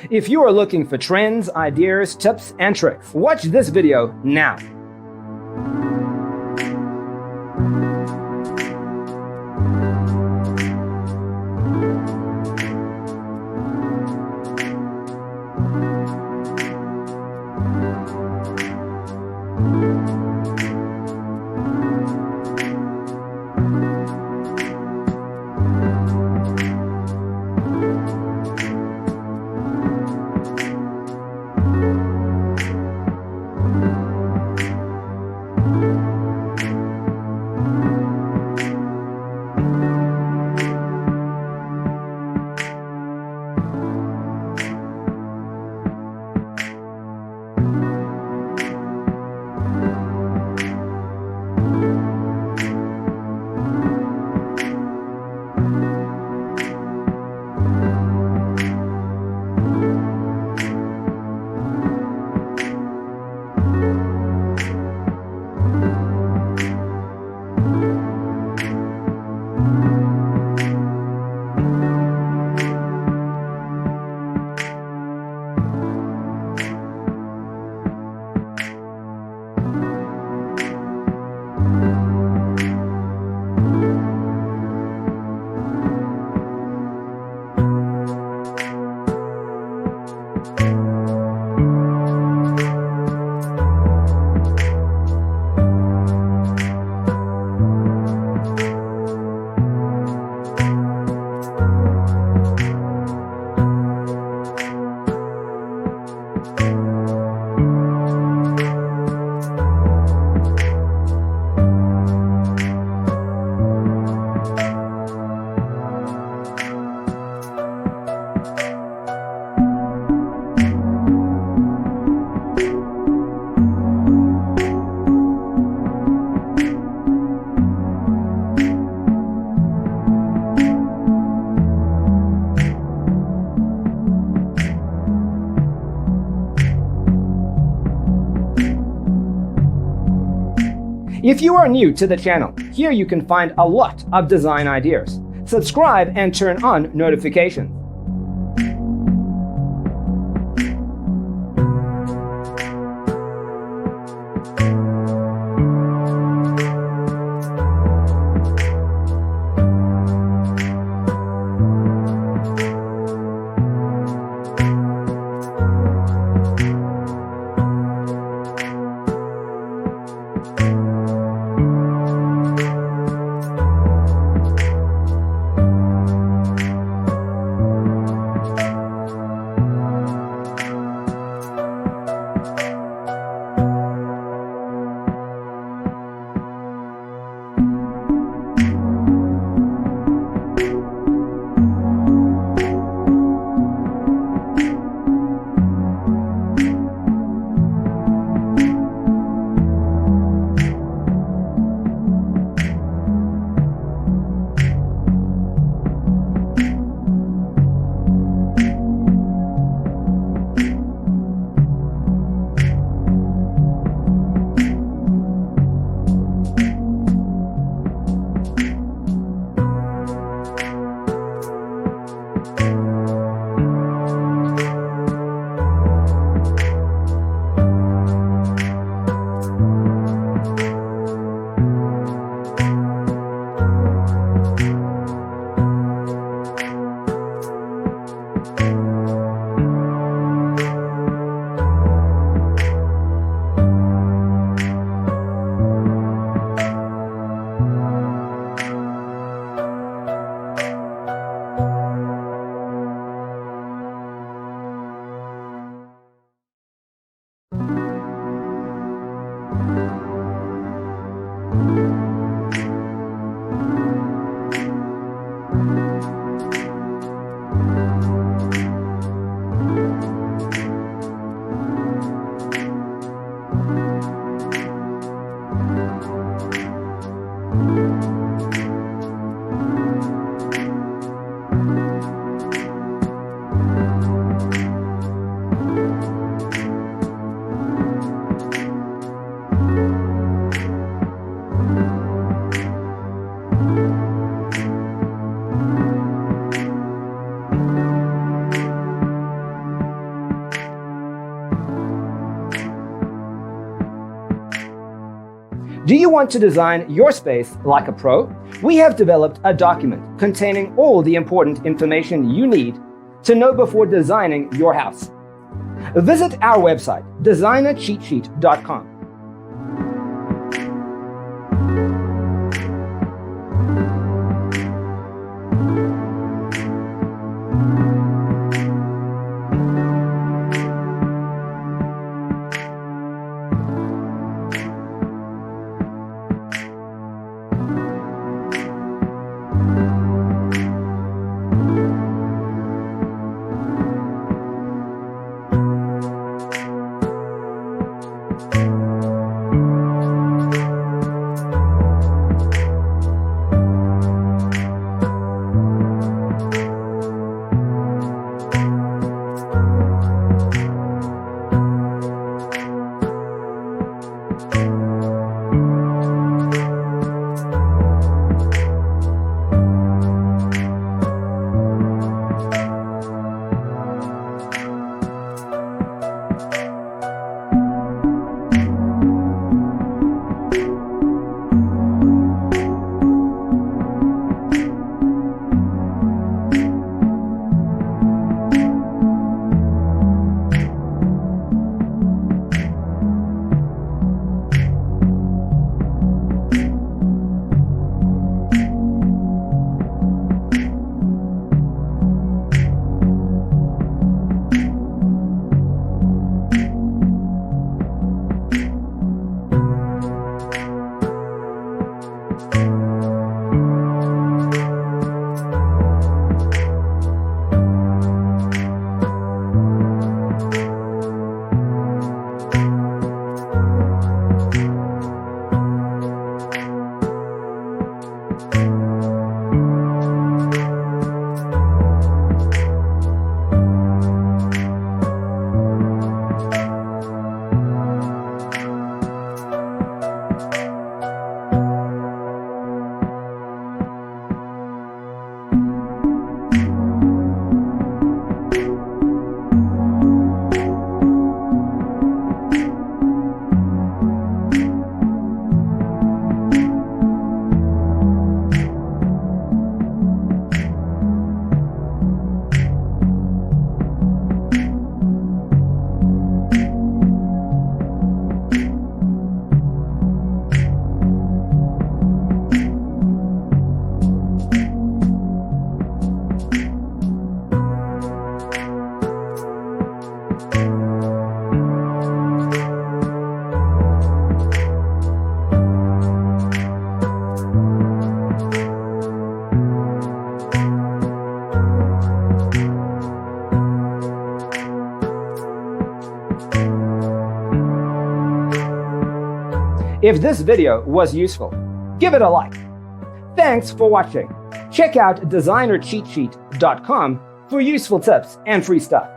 If you are looking for trends, ideas, tips, and tricks, watch this video now. If you are new to the channel, here you can find a lot of design ideas. Subscribe and turn on notifications. Do you want to design your space like a pro? We have developed a document containing all the important information you need to know before designing your house. Visit our website, designercheatsheet.com. If this video was useful, give it a like. Thanks for watching. Check out designercheatsheet.com for useful tips and free stuff.